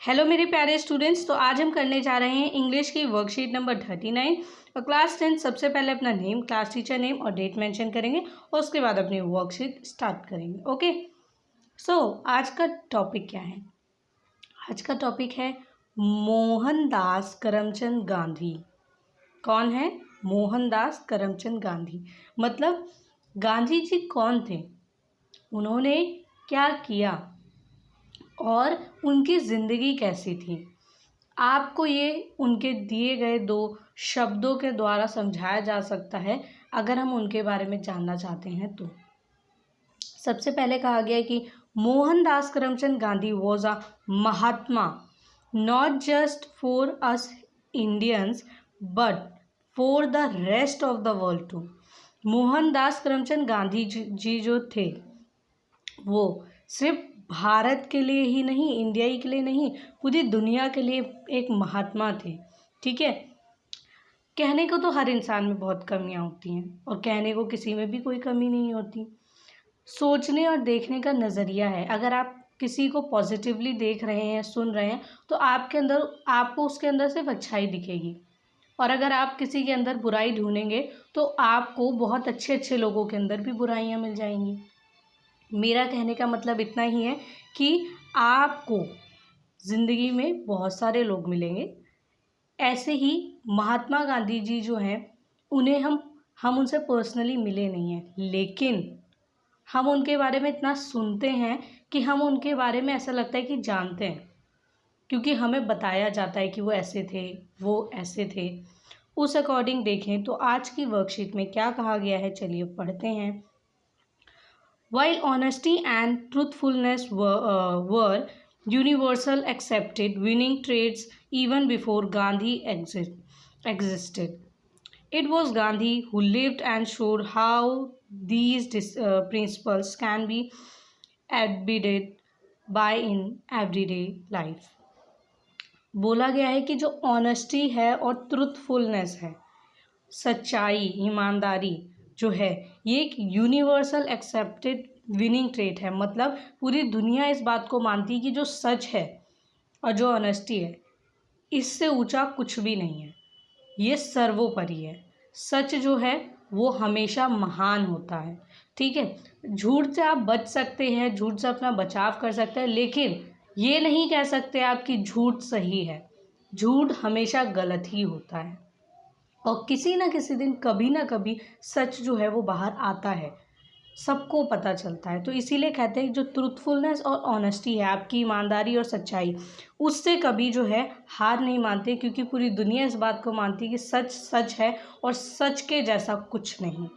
Hello मेरे प्यारे students. तो आज हम करने जा रहे हैं इंग्लिश की वर्कशीट नंबर 39 और क्लास 10। सबसे पहले अपना नेम, क्लास टीचर नेम और डेट मेंशन करेंगे और उसके बाद अपनी वर्कशीट स्टार्ट करेंगे। ओके, सो आज का टॉपिक क्या है? आज का टॉपिक है मोहनदास करमचंद गांधी। कौन है? मोहनदास करमचंद गांधी। मतलब गांधी जी कौन थे, उन्होंने क्या किया और उनकी ज़िंदगी कैसी थी। आपको ये उनके दिए गए 2 शब्दों के द्वारा समझाया जा सकता है अगर हम उनके बारे में जानना चाहते हैं तो। सबसे पहले कहा गया है कि Mohandas Karamchand Gandhi was a Mahatma not just for us Indians but for the rest of the world too. Mohandas Karamchand Gandhi ji जो थे वो सिर्फ भारत के लिए ही नहीं, इंडिया ही के लिए नहीं, पूरी दुनिया के लिए एक महात्मा थे। ठीक है, कहने को तो हर इंसान में बहुत कमियां होती हैं और कहने को किसी में भी कोई कमी नहीं होती। सोचने और देखने का नज़रिया है। अगर आप किसी को पॉजिटिवली देख रहे हैं, सुन रहे हैं, तो आपके अंदर, आपको उसके अंदर सिर्फ अच्छाई दिखेगी। और अगर आप किसी के अंदर बुराई ढूंढेंगे तो आपको बहुत अच्छे अच्छे लोगों के अंदर भी बुराइयां मिल जाएंगी। मेरा कहने का मतलब इतना ही है कि आपको ज़िंदगी में बहुत सारे लोग मिलेंगे। ऐसे ही महात्मा गांधी जी जो हैं, उन्हें हम उनसे पर्सनली मिले नहीं हैं, लेकिन हम उनके बारे में इतना सुनते हैं कि हम उनके बारे में ऐसा लगता है कि जानते हैं, क्योंकि हमें बताया जाता है कि वो ऐसे थे, वो ऐसे थे। उस अकॉर्डिंग देखें तो आज की वर्कशीट में क्या कहा गया है, चलिए पढ़ते हैं। While honesty and truthfulness were universal accepted winning traits even before Gandhi existed, it was Gandhi who lived and showed how these principles can be abided by in everyday life. बोला गया है कि जो ऑनेस्टी है और truthfulness है, सच्चाई, ईमानदारी जो है, ये एक यूनिवर्सल एक्सेप्टेड विनिंग ट्रेट है। मतलब पूरी दुनिया इस बात को मानती है कि जो सच है और जो ऑनेस्टी है, इससे ऊंचा कुछ भी नहीं है, ये सर्वोपरि है। सच जो है वो हमेशा महान होता है। ठीक है, झूठ से आप बच सकते हैं, झूठ से अपना बचाव कर सकते हैं, लेकिन ये नहीं कह सकते आप कि झूठ सही है। झूठ हमेशा गलत ही होता है और किसी ना किसी दिन, कभी ना कभी सच जो है वो बाहर आता है, सबको पता चलता है। तो इसीलिए कहते हैं जो ट्रूथफुलनेस और ऑनेस्टी है, आपकी ईमानदारी और सच्चाई, उससे कभी जो है हार नहीं मानते, क्योंकि पूरी दुनिया इस बात को मानती है कि सच सच है और सच के जैसा कुछ नहीं।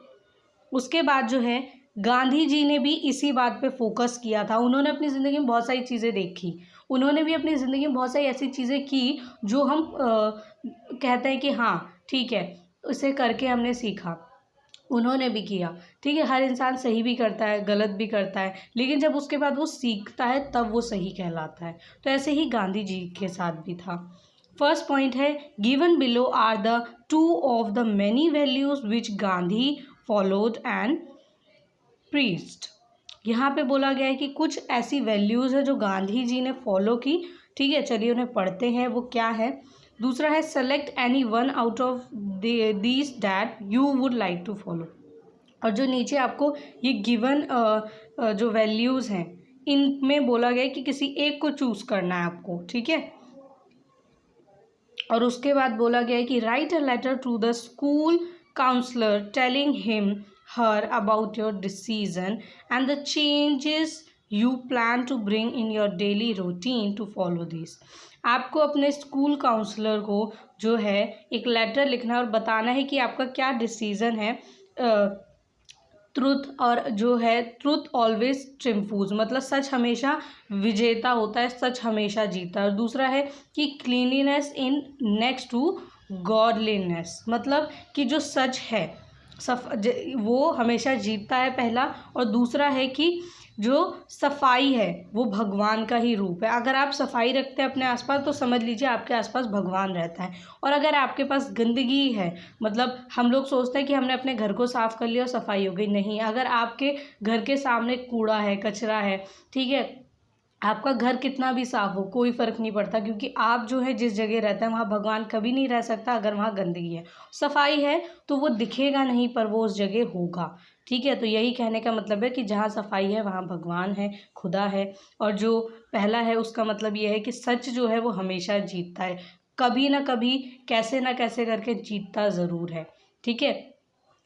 उसके बाद जो है गांधी जी ने भी इसी बात पे फोकस किया था। उन्होंने अपनी ज़िंदगी में बहुत सारी चीज़ें देखी, उन्होंने भी अपनी ज़िंदगी में बहुत सारी ऐसी चीज़ें की जो हम कहते हैं कि हाँ ठीक है, उसे करके हमने सीखा। उन्होंने भी किया। ठीक है, हर इंसान सही भी करता है, गलत भी करता है, लेकिन जब उसके बाद वो सीखता है तब वो सही कहलाता है। तो ऐसे ही गांधी जी के साथ भी था। फर्स्ट पॉइंट है, given below are the 2 of the many values which Gandhi followed and preached. यहाँ पे बोला गया है कि कुछ ऐसी वैल्यूज़ है जो गांधी जी ने फॉलो की। ठीक है, चलिए उन्हें पढ़ते हैं, वो क्या है। दूसरा है, select any one out of these that you would like to follow. और जो नीचे आपको ये गिवन जो वैल्यूज़ हैं, इनमें बोला गया है कि किसी एक को चूज़ करना है आपको। ठीक है, और उसके बाद बोला गया है कि write a letter to the school counsellor telling him her about your decision and the changes you plan to bring in your daily routine to follow this. आपको अपने स्कूल काउंसलर को जो है एक लेटर लिखना और बताना है कि आपका क्या डिसीज़न है। ट्रुथ, और जो है ट्रुथ ऑलवेज ट्रिम्फूज, मतलब सच हमेशा विजेता होता है, सच हमेशा जीता है। और दूसरा है कि cleanliness in next to godliness, मतलब कि जो सच है वो हमेशा जीतता है, पहला। और दूसरा है कि जो सफाई है वो भगवान का ही रूप है। अगर आप सफाई रखते हैं अपने आसपास तो समझ लीजिए आपके आसपास भगवान रहता है। और अगर आपके पास गंदगी है, मतलब हम लोग सोचते हैं कि हमने अपने घर को साफ़ कर लिया और सफाई हो गई, नहीं। अगर आपके घर के सामने कूड़ा है, कचरा है, ठीक है, आपका घर कितना भी साफ हो कोई फ़र्क नहीं पड़ता, क्योंकि आप जो है जिस जगह रहते हैं वहाँ भगवान कभी नहीं रह सकता अगर वहाँ गंदगी है। सफाई है तो वो दिखेगा नहीं पर वो उस जगह होगा। ठीक है, तो यही कहने का मतलब है कि जहाँ सफाई है वहाँ भगवान है, खुदा है। और जो पहला है उसका मतलब ये है कि सच जो है वो हमेशा जीतता है, कभी ना कभी कैसे ना कैसे करके जीतता ज़रूर है। ठीक है,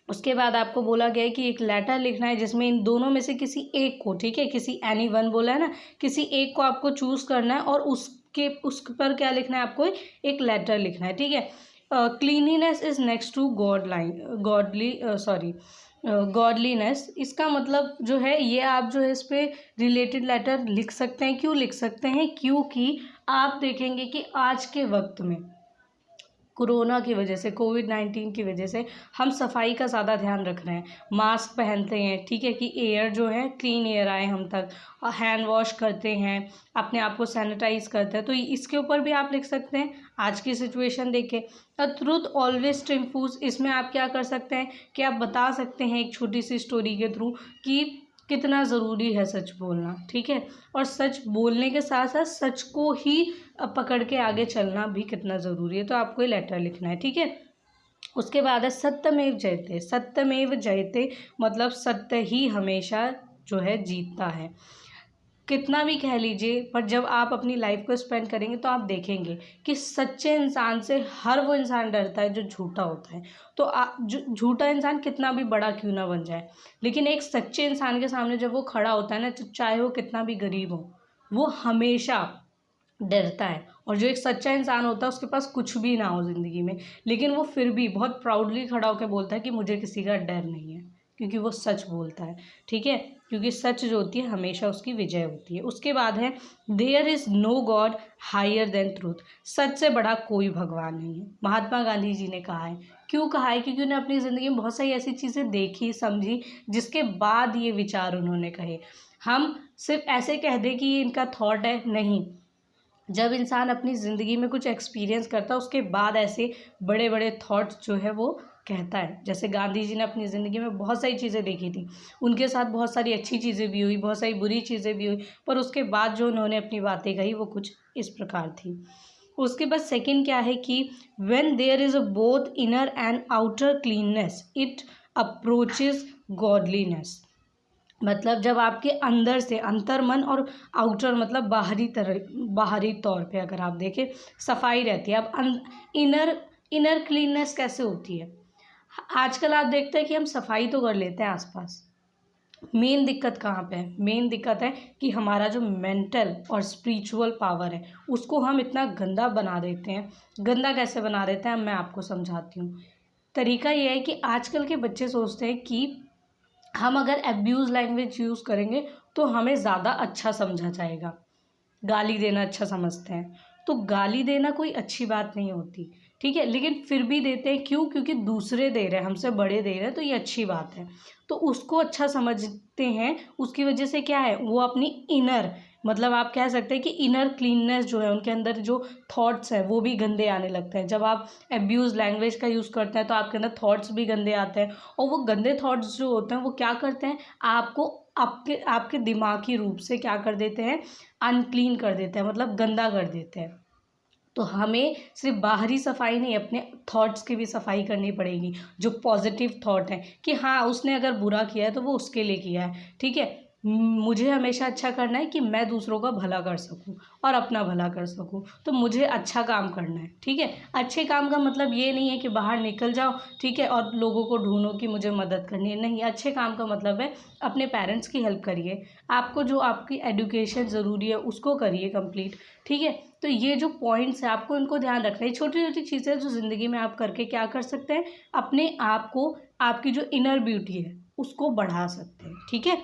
उसके बाद आपको बोला गया है कि एक लेटर लिखना है जिसमें इन दोनों में से किसी एक को, ठीक है, किसी एनी वन बोला है ना, किसी एक को आपको चूज करना है और उस पर क्या लिखना है आपको, एक लेटर लिखना है। ठीक है, cleanliness is next to godliness, इसका मतलब जो है ये आप जो है इस पे रिलेटेड लेटर लिख सकते हैं। क्यों लिख सकते हैं? क्योंकि आप देखेंगे कि आज के वक्त में कोरोना की वजह से, कोविड-19 की वजह से हम सफाई का ज़्यादा ध्यान रख रहे हैं, मास्क पहनते हैं, ठीक है, कि एयर जो है क्लीन एयर आए हम तक, और हैंड वॉश करते हैं, अपने आप को सैनिटाइज करते हैं। तो इसके ऊपर भी आप लिख सकते हैं आज की सिचुएशन देख के। द ट्रूथ ऑलवेज ट्रिम्फ्स, इसमें आप क्या कर सकते हैं कि आप बता सकते हैं एक छोटी सी स्टोरी के थ्रू कि कितना ज़रूरी है सच बोलना। ठीक है, और सच बोलने के साथ साथ सच को ही पकड़ के आगे चलना भी कितना ज़रूरी है। तो आपको ये लेटर लिखना है। ठीक है, उसके बाद है सत्यमेव जयते। सत्यमेव जयते मतलब सत्य ही हमेशा जो है जीतता है। कितना भी कह लीजिए, पर जब आप अपनी लाइफ को स्पेंड करेंगे तो आप देखेंगे कि सच्चे इंसान से हर वो इंसान डरता है जो झूठा होता है। तो झूठा इंसान कितना भी बड़ा क्यों ना बन जाए, लेकिन एक सच्चे इंसान के सामने जब वो खड़ा होता है ना, चाहे वो कितना भी गरीब हो, वो हमेशा डरता है। और जो एक सच्चा इंसान होता है उसके पास कुछ भी ना हो ज़िंदगी में, लेकिन वो फिर भी बहुत प्राउडली खड़ा होकर बोलता है कि मुझे किसी का डर नहीं है, क्योंकि वो सच बोलता है। ठीक है, क्योंकि सच जो होती है हमेशा उसकी विजय होती है। उसके बाद है there is no God higher than truth, सच से बड़ा कोई भगवान नहीं है। महात्मा गांधी जी ने कहा है। क्यों कहा है? क्योंकि उन्हें अपनी ज़िंदगी में बहुत सारी ऐसी चीज़ें देखी, समझी, जिसके बाद ये विचार उन्होंने कहे। हम सिर्फ ऐसे कह दें कि ये इनका थॉट है, नहीं। जब इंसान अपनी ज़िंदगी में कुछ एक्सपीरियंस करता है उसके बाद ऐसे बड़े बड़े थॉट्स जो है वो कहता है। जैसे गांधी जी ने अपनी ज़िंदगी में बहुत सारी चीज़ें देखी थी, उनके साथ बहुत सारी अच्छी चीज़ें भी हुई, बहुत सारी बुरी चीज़ें भी हुई, पर उसके बाद जो उन्होंने अपनी बातें कही वो कुछ इस प्रकार थी। उसके बाद सेकंड क्या है कि when there is a both inner and outer cleanness it approaches godliness, मतलब जब आपके अंदर से अंतर्मन और आउटर मतलब बाहरी तौर पे अगर आप देखें सफाई रहती है। अब इनर इनर क्लीननेस कैसे होती है? आजकल आप देखते हैं कि हम सफाई तो कर लेते हैं आसपास, मेन दिक्कत कहाँ पे है? मेन दिक्कत है कि हमारा जो मेंटल और स्पिरिचुअल पावर है उसको हम इतना गंदा बना देते हैं। गंदा कैसे बना देते हैं मैं आपको समझाती हूँ। तरीका ये है कि आजकल के बच्चे सोचते हैं कि हम अगर अब्यूज़ लैंग्वेज यूज़ करेंगे तो हमें ज़्यादा अच्छा समझा जाएगा, गाली देना अच्छा समझते हैं। तो गाली देना कोई अच्छी बात नहीं होती, ठीक है, लेकिन फिर भी देते हैं। क्यों? क्योंकि दूसरे दे रहे हैं, हमसे बड़े दे रहे हैं, तो ये अच्छी बात है, तो उसको अच्छा समझते हैं। उसकी वजह से क्या है, वो अपनी इनर मतलब आप कह सकते हैं कि इनर क्लीननेस जो है उनके अंदर जो थॉट्स हैं वो भी गंदे आने लगते हैं। जब आप एब्यूज़ लैंग्वेज का यूज़ करते हैं तो आपके अंदर थॉट्स भी गंदे आते हैं, और वो गंदे थॉट्स जो होते हैं वो क्या करते हैं, आपको आपके आपके दिमागी रूप से क्या कर देते हैं, अनक्लीन कर देते हैं, मतलब गंदा कर देते हैं। तो हमें सिर्फ बाहरी सफाई नहीं, अपने थॉट्स की भी सफाई करनी पड़ेगी। जो पॉजिटिव थॉट है कि हाँ उसने अगर बुरा किया है तो वो उसके लिए किया है, ठीक है, मुझे हमेशा अच्छा करना है कि मैं दूसरों का भला कर सकूं और अपना भला कर सकूं, तो मुझे अच्छा काम करना है। ठीक है, अच्छे काम का मतलब ये नहीं है कि बाहर निकल जाओ, ठीक है, और लोगों को ढूंढो कि मुझे मदद करनी है, नहीं। अच्छे काम का मतलब है अपने पेरेंट्स की हेल्प करिए, आपको जो आपकी एजुकेशन ज़रूरी है उसको करिए कंप्लीट। ठीक है, तो ये जो पॉइंट्स है आपको इनको ध्यान रखना है। छोटी छोटी चीज़ें जो ज़िंदगी में आप करके क्या कर सकते हैं, अपने आप को, आपकी जो इनर ब्यूटी है उसको बढ़ा सकते हैं। ठीक है,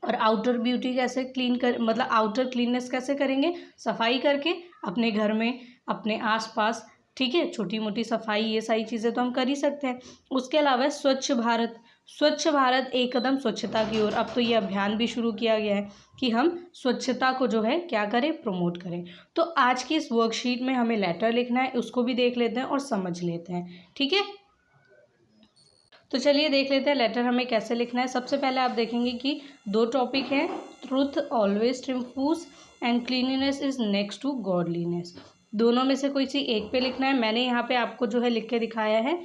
और आउटर ब्यूटी कैसे क्लीन कर मतलब आउटर क्लीननेस कैसे करेंगे, सफाई करके अपने घर में, अपने आसपास। ठीक है, छोटी मोटी सफाई, ये सारी चीज़ें तो हम कर ही सकते हैं। उसके अलावा स्वच्छ भारत, स्वच्छ भारत एक कदम स्वच्छता की ओर। अब तो ये अभियान भी शुरू किया गया है कि हम स्वच्छता को जो है क्या करें, प्रमोट करें। तो आज की इस वर्कशीट में हमें लेटर लिखना है, उसको भी देख लेते हैं और समझ लेते हैं। ठीक है, तो चलिए देख लेते हैं लेटर हमें कैसे लिखना है। सबसे पहले आप देखेंगे कि दो टॉपिक हैं, truth always triumphs and cleanliness is next to godliness. दोनों में से कोई सी एक पे लिखना है। मैंने यहाँ पे आपको जो है लिख के दिखाया है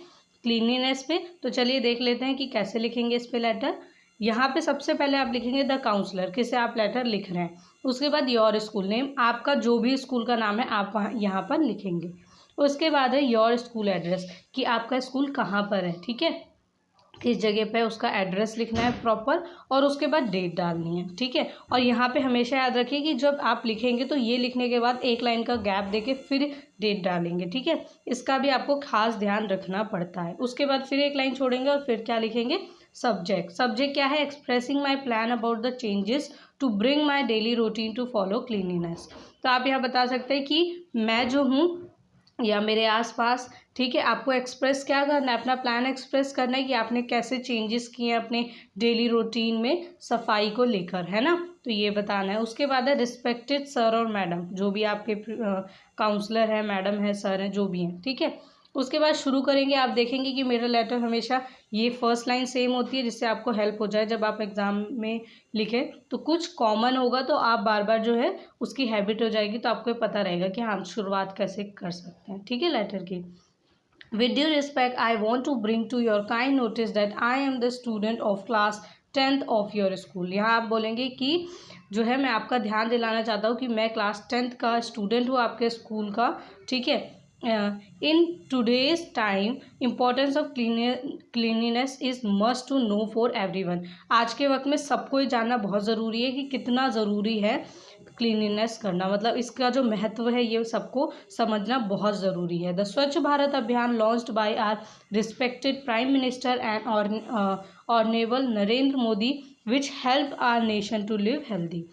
क्लीनिनेस पे। तो चलिए देख लेते हैं कि कैसे लिखेंगे इस पे लेटर। यहाँ पे सबसे पहले आप लिखेंगे द काउंसलर, किसे आप लेटर लिख रहे हैं। उसके बाद योर स्कूल नेम, आपका जो भी स्कूल का नाम है आप वहाँ यहाँ पर लिखेंगे। उसके बाद है योर स्कूल एड्रेस, कि आपका स्कूल कहाँ पर है, ठीक है, किस जगह पे उसका एड्रेस लिखना है प्रॉपर, और उसके बाद डेट डालनी है, ठीक है। और यहाँ पे हमेशा याद रखिए कि जब आप लिखेंगे तो ये लिखने के बाद एक लाइन का गैप देके फिर डेट डालेंगे, ठीक है। इसका भी आपको खास ध्यान रखना पड़ता है। उसके बाद फिर एक लाइन छोड़ेंगे और फिर क्या लिखेंगे, सब्जेक्ट। सब्जेक्ट क्या है, expressing my plan about the changes to bring my daily routine to follow cleanliness. तो आप यहाँ बता सकते हैं कि मैं जो हूँ या मेरे आसपास, ठीक है, आपको एक्सप्रेस क्या करना है, अपना प्लान एक्सप्रेस करना है कि आपने कैसे चेंजेस किए हैं अपने डेली रूटीन में सफाई को लेकर, है ना। तो ये बताना है। उसके बाद है रिस्पेक्टेड सर और मैडम, जो भी आपके काउंसलर है, मैडम है, सर हैं, जो भी हैं, ठीक है। उसके बाद शुरू करेंगे। आप देखेंगे कि मेरा लेटर हमेशा ये फर्स्ट लाइन सेम होती है, जिससे आपको हेल्प हो जाए जब आप एग्ज़ाम में लिखें। तो कुछ कॉमन होगा तो आप बार बार जो है उसकी हैबिट हो जाएगी, तो आपको पता रहेगा कि हाँ शुरुआत कैसे कर सकते हैं, ठीक है, लेटर की। With due respect, I want to bring to your kind notice that I am the student of class 10th of your school। यहाँ आप बोलेंगे कि जो है मैं आपका ध्यान दिलाना चाहता हूँ कि मैं क्लास 10th का स्टूडेंट हूँ आपके स्कूल का, ठीक है। In today's time importance of cleanliness is must to know for everyone. आज के वक्त में सबको ये जानना बहुत ज़रूरी है कि कितना ज़रूरी है क्लीनिनेस करना, मतलब इसका जो महत्व है ये सबको समझना बहुत ज़रूरी है। The Swachh Bharat Abhiyan launched by our respected prime minister and honourable Narendra Modi which help our nation to live healthy.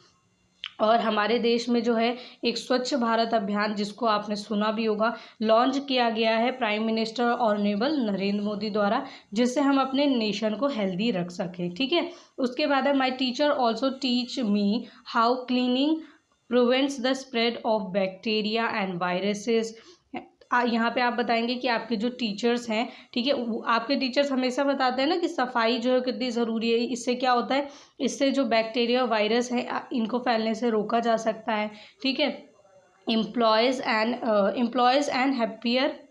और हमारे देश में जो है एक स्वच्छ भारत अभियान, जिसको आपने सुना भी होगा, लॉन्च किया गया है prime minister honourable Narendra Modi द्वारा, जिससे हम अपने नेशन को हेल्दी रख सकें, ठीक है। उसके बाद है my teacher also teach me how cleaning prevents the spread of bacteria and viruses. यहाँ पे आप बताएंगे कि आपके जो टीचर्स हैं, ठीक है, आपके टीचर्स हमेशा बताते हैं ना कि सफाई जो है कितनी ज़रूरी है। इससे क्या होता है, इससे जो बैक्टीरिया वायरस है इनको फैलने से रोका जा सकता है, ठीक है। Employees and happier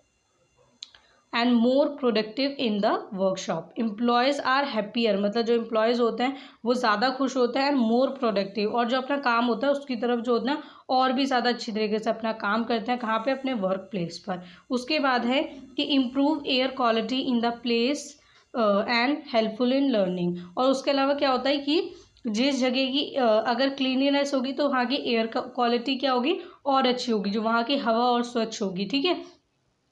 and more productive in the workshop. Employees are happier, मतलब जो एम्प्लॉयज़ होते हैं वो ज़्यादा खुश होते हैं, एंड मोर प्रोडक्टिव, और जो अपना काम होता है उसकी तरफ जो होता है और भी ज़्यादा अच्छी तरीके से अपना काम करते हैं, कहाँ पे, अपने वर्क प्लेस पर। उसके बाद है कि improve air quality in the place and helpful in learning. और उसके अलावा क्या होता है कि जिस जगह की अगर क्लीनिनेस होगी तो वहाँ की एयर क्वालिटी क्या होगी, और अच्छी होगी, जो वहाँ की हवा और स्वच्छ होगी, ठीक है।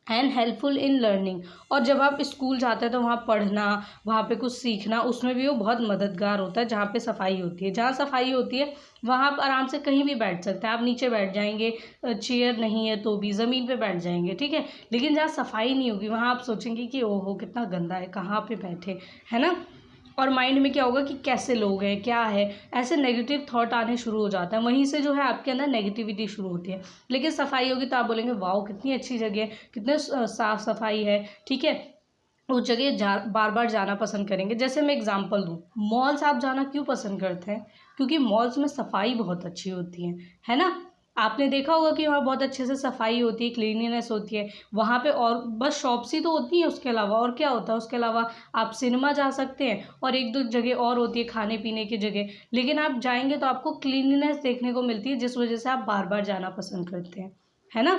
एंड हेल्पफुल इन लर्निंग, और जब आप स्कूल जाते हैं तो वहाँ पढ़ना, वहाँ पे कुछ सीखना, उसमें भी वो बहुत मददगार होता है जहाँ पे सफाई होती है। जहाँ सफाई होती है वहाँ आप आराम से कहीं भी बैठ सकते हैं। आप नीचे बैठ जाएंगे, चेयर नहीं है तो भी ज़मीन पे बैठ जाएंगे, ठीक है। लेकिन जहाँ सफाई नहीं होगी वहाँ आप सोचेंगे कि ओहो कितना गंदा है, कहाँ पे बैठे, है ना। और माइंड में क्या होगा कि कैसे लोग हैं, क्या है, ऐसे नेगेटिव थॉट आने शुरू हो जाता है। वहीं से जो है आपके अंदर नेगेटिविटी शुरू होती है। लेकिन सफाई होगी तो आप बोलेंगे वाओ कितनी अच्छी जगह है, कितने साफ सफाई है, ठीक है। उस जगह बार बार जाना पसंद करेंगे। जैसे मैं एग्जांपल दूँ, मॉल्स आप जाना क्यों पसंद करते हैं, क्योंकि मॉल्स में सफाई बहुत अच्छी होती है ना। आपने देखा होगा कि वहाँ बहुत अच्छे से सफाई होती है, क्लीनिनेस होती है वहाँ पे। और बस शॉप्स ही तो होती हैं, उसके अलावा और क्या होता है, उसके अलावा आप सिनेमा जा सकते हैं, और एक दो जगह और होती है खाने पीने की जगह। लेकिन आप जाएंगे तो आपको क्लीनिनेस देखने को मिलती है, जिस वजह से आप बार बार जाना पसंद करते हैं, है ना।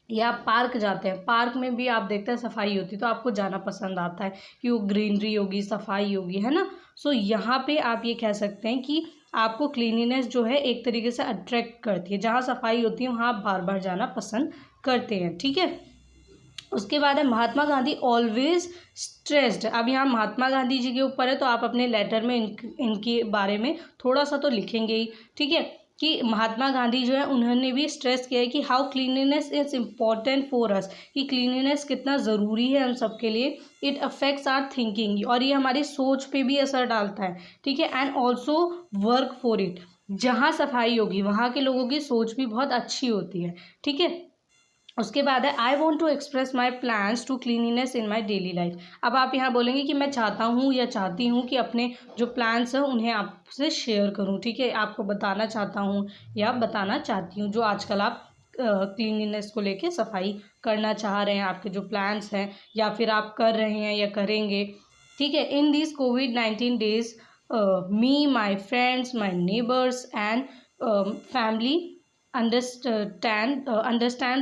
या पार्क जाते हैं, पार्क में भी आप देखते हैं सफाई होती है तो आपको जाना पसंद आता है कि वो ग्रीनरी होगी, सफाई होगी, है ना। सो यहाँ पे आप ये कह सकते हैं कि आपको क्लीनिनेस जो है एक तरीके से अट्रैक्ट करती है। जहाँ सफाई होती है वहाँ आप बार बार जाना पसंद करते हैं, ठीक है। उसके बाद है महात्मा गांधी ऑलवेज स्ट्रेस्ड। अब यहाँ महात्मा गांधी जी के ऊपर है तो आप अपने लेटर में इनके बारे में थोड़ा सा तो लिखेंगे ही, ठीक है। कि महात्मा गांधी जो है उन्होंने भी स्ट्रेस किया है कि how cleanliness is important for us, कि क्लीनिनेस कितना ज़रूरी है हम सब के लिए। इट अफेक्ट्स आर थिंकिंग, और ये हमारी सोच पे भी असर डालता है, ठीक है। And also work for it, जहाँ सफाई होगी वहाँ के लोगों की सोच भी बहुत अच्छी होती है, ठीक है। उसके बाद है I want to express my plans to cleanliness in my daily life. अब आप यहाँ बोलेंगे कि मैं चाहता हूँ या चाहती हूँ कि अपने जो प्लान्स हैं उन्हें आपसे शेयर करूँ, ठीक है, आपको बताना चाहता हूँ या बताना चाहती हूँ जो आजकल आप क्लीनिनेस को लेके सफाई करना चाह रहे हैं, आपके जो प्लान्स हैं या फिर आप कर रहे हैं या करेंगे, ठीक है। In this covid days me my friends my neighbours and family understand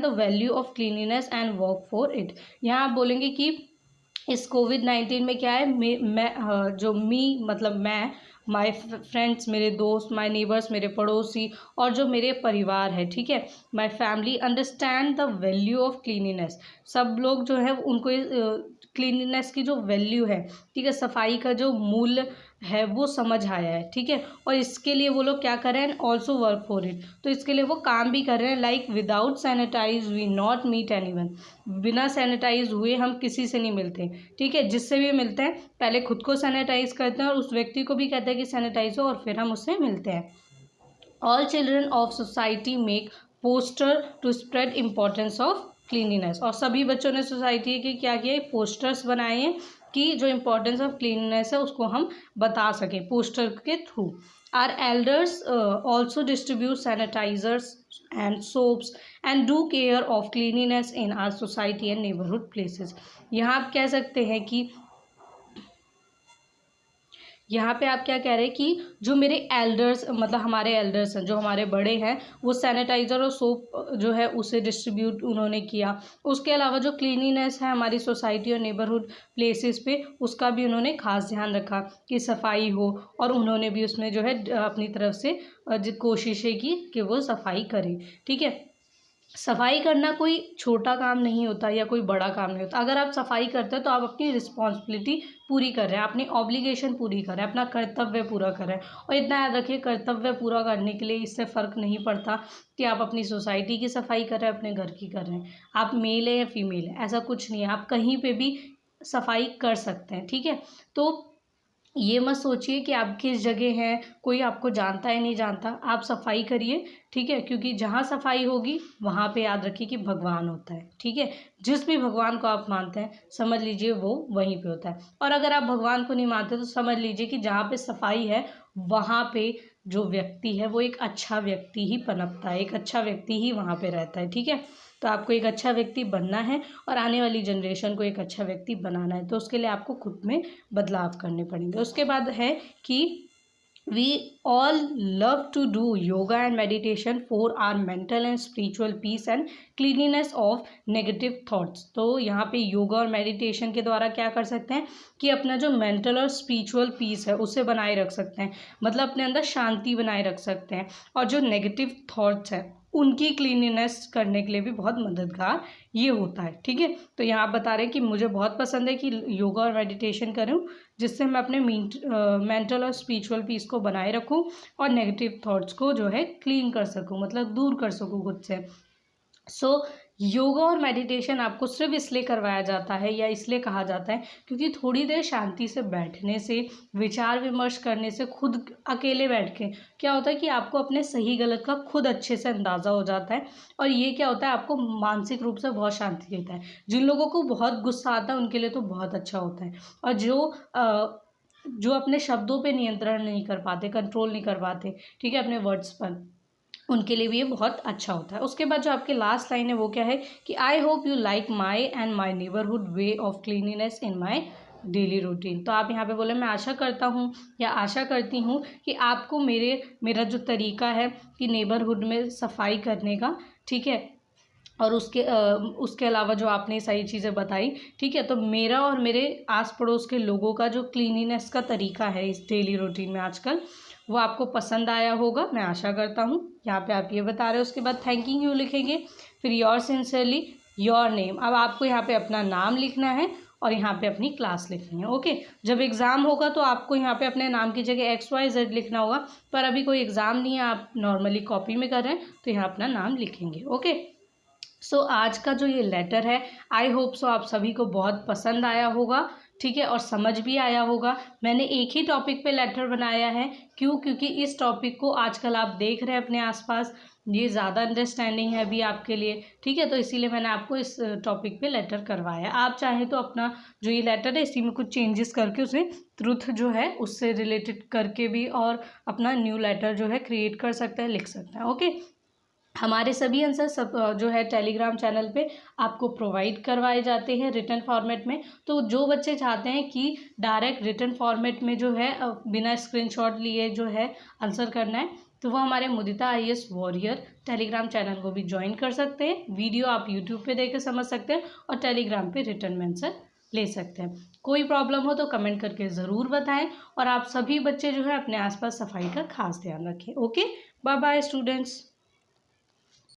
the value of cleanliness and work for it. यहाँ आप बोलेंगे कि इस कोविड-19 में क्या है, जो मी मतलब मैं, माय फ्रेंड्स मेरे दोस्त, माय नेबर्स मेरे पड़ोसी, और जो मेरे परिवार है, ठीक है, my family understand the value of cleanliness. सब लोग जो है उनको क्लीनिनेस की जो वैल्यू है, ठीक है, सफाई का जो मूल्य है वो समझ आया है, ठीक है, और इसके लिए वो लोग क्या कर रहे हैं, ऑल्सो वर्क फॉर इट, तो इसके लिए वो काम भी कर रहे हैं। Like without sanitize we not meet anyone, बिना सैनिटाइज हुए हम किसी से नहीं मिलते, ठीक है, जिससे भी मिलते हैं पहले खुद को सैनिटाइज करते हैं और उस व्यक्ति को भी कहते हैं कि सैनिटाइज हो और फिर हम उससे मिलते हैं। All children of society make poster to spread importance of cleanliness, और सभी बच्चों ने सोसाइटी के क्या किया, पोस्टर्स बनाए हैं कि जो इम्पोर्टेंस ऑफ क्लीनिनेस है उसको हम बता सकें पोस्टर के through. Our elders also distribute sanitizers and soaps and do care of cleanliness in our society and neighbourhood places. यहाँ आप कह सकते हैं कि यहाँ पे आप क्या कह रहे हैं कि जो मेरे एल्डर्स मतलब हमारे एल्डर्स हैं, जो हमारे बड़े हैं, वो सैनिटाइज़र और सोप जो है उसे डिस्ट्रीब्यूट उन्होंने किया। उसके अलावा जो क्लीनिनेस है हमारी सोसाइटी और नेबरहुड प्लेसेस पे, उसका भी उन्होंने खास ध्यान रखा कि सफाई हो, और उन्होंने भी उसमें जो है अपनी तरफ से कोशिशें की कि वो सफाई करें, ठीक है। सफाई करना कोई छोटा काम नहीं होता या कोई बड़ा काम नहीं होता। अगर आप सफाई करते हैं तो आप अपनी रिस्पॉन्सिबिलिटी पूरी कर रहे हैं, अपनी ऑब्लिगेशन पूरी कर रहे हैं, अपना कर्तव्य पूरा कर रहे हैं। और इतना याद रखिए, कर्तव्य पूरा करने के लिए इससे फ़र्क नहीं पड़ता कि आप अपनी सोसाइटी की सफाई कर रहे हैं, अपने घर की कर रहे हैं, आप मेल है या फीमेल है, ऐसा कुछ नहीं है, आप कहीं पर भी सफाई कर सकते हैं, ठीक है। तो ये मत सोचिए कि आप किस जगह हैं, कोई आपको जानता है नहीं जानता, आप सफाई करिए, ठीक है, क्योंकि जहाँ सफाई होगी वहाँ पे याद रखिए कि भगवान होता है, ठीक है। जिस भी भगवान को आप मानते हैं समझ लीजिए वो वहीं पे होता है, और अगर आप भगवान को नहीं मानते तो समझ लीजिए कि जहाँ पे सफाई है वहाँ पे जो व्यक्ति है वो एक अच्छा व्यक्ति ही पनपता है, एक अच्छा व्यक्ति ही वहाँ पे रहता है, ठीक है। तो आपको एक अच्छा व्यक्ति बनना है और आने वाली जनरेशन को एक अच्छा व्यक्ति बनाना है, तो उसके लिए आपको खुद में बदलाव करने पड़ेंगे। उसके बाद है कि we all love to do yoga and meditation for our mental and spiritual peace and cleanliness of negative thoughts. तो यहाँ पे योगा और मेडिटेशन के द्वारा क्या कर सकते हैं कि अपना जो मेंटल और स्पिरिचुअल पीस है उसे बनाए रख सकते हैं, मतलब अपने अंदर शांति बनाए रख सकते हैं, और जो नेगेटिव थॉट्स हैं उनकी क्लीनिनेस करने के लिए भी बहुत मददगार ये होता है, ठीक है। तो यहाँ आप बता रहे हैं कि मुझे बहुत पसंद है कि योगा और मेडिटेशन करूँ जिससे मैं अपने मेंटल और स्पिरिचुअल पीस को बनाए रखूँ और नेगेटिव थॉट्स को जो है क्लीन कर सकूँ, मतलब दूर कर सकूँ खुद से। सो योगा और मेडिटेशन आपको सिर्फ इसलिए करवाया जाता है या इसलिए कहा जाता है क्योंकि थोड़ी देर शांति से बैठने से, विचार विमर्श करने से, खुद अकेले बैठ के क्या होता है कि आपको अपने सही गलत का खुद अच्छे से अंदाज़ा हो जाता है, और ये क्या होता है आपको मानसिक रूप से बहुत शांति देता है। जिन लोगों को बहुत गुस्सा आता है उनके लिए तो बहुत अच्छा होता है, और जो अपने शब्दों पे नियंत्रण नहीं कर पाते, कंट्रोल नहीं कर पाते, ठीक है, अपने वर्ड्स पर, उनके लिए भी ये बहुत अच्छा होता है। उसके बाद जो आपकी लास्ट लाइन है वो क्या है कि I hope you like my and my neighbourhood way of cleanliness in my daily routine. तो आप यहाँ पे बोले मैं आशा करता हूँ या आशा करती हूँ कि आपको मेरा जो तरीका है कि नेबरहुड में सफाई करने का, ठीक है, और उसके अलावा जो आपने सारी चीज़ें बताई, ठीक है, तो मेरा और मेरे आस पड़ोस के लोगों का जो क्लीनिनेस का तरीका है इस डेली रूटीन में आजकल, वो आपको पसंद आया होगा, मैं आशा करता हूँ। यहाँ पे आप ये बता रहे हो, उसके बाद थैंकिंग यू लिखेंगे, फिर योर सिंसियरली, योर नेम। अब आपको यहाँ पे अपना नाम लिखना है और यहाँ पे अपनी क्लास लिखनी है, ओके। जब एग्ज़ाम होगा तो आपको यहाँ पे अपने नाम की जगह XYZ लिखना होगा, पर अभी कोई एग्ज़ाम नहीं है, आप नॉर्मली कॉपी में कर रहे हैं तो यहाँ अपना नाम लिखेंगे, ओके। सो आज का जो ये लेटर है, आई होप सो आप सभी को बहुत पसंद आया होगा, ठीक है, और समझ भी आया होगा। मैंने एक ही टॉपिक पे लेटर बनाया है, क्यों? क्योंकि इस टॉपिक को आजकल आप देख रहे हैं अपने आसपास, ये ज़्यादा अंडरस्टैंडिंग है अभी आपके लिए। ठीक है, तो इसीलिए मैंने आपको इस टॉपिक पे लेटर करवाया। आप चाहें तो अपना जो ये लेटर है इसी में कुछ चेंजेस करके उसे ट्रुथ जो है उससे रिलेटेड करके भी और अपना न्यू लेटर जो है क्रिएट कर सकते हैं, लिख सकते हैं। ओके, हमारे सभी आंसर सब जो है टेलीग्राम चैनल पे आपको प्रोवाइड करवाए जाते हैं रिटन फॉर्मेट में। तो जो बच्चे चाहते हैं कि डायरेक्ट रिटन फॉर्मेट में जो है बिना स्क्रीनशॉट लिए जो है आंसर करना है, तो वो हमारे मुदिता IAS वॉरियर टेलीग्राम चैनल को भी ज्वाइन कर सकते हैं। वीडियो आप यूट्यूब पे देख के समझ सकते हैं और टेलीग्राम पे रिटन में आंसर ले सकते हैं। कोई प्रॉब्लम हो तो कमेंट करके ज़रूर बताएं, और आप सभी बच्चे जो है अपने आसपास सफाई का खास ध्यान रखें। Okay, bye bye students.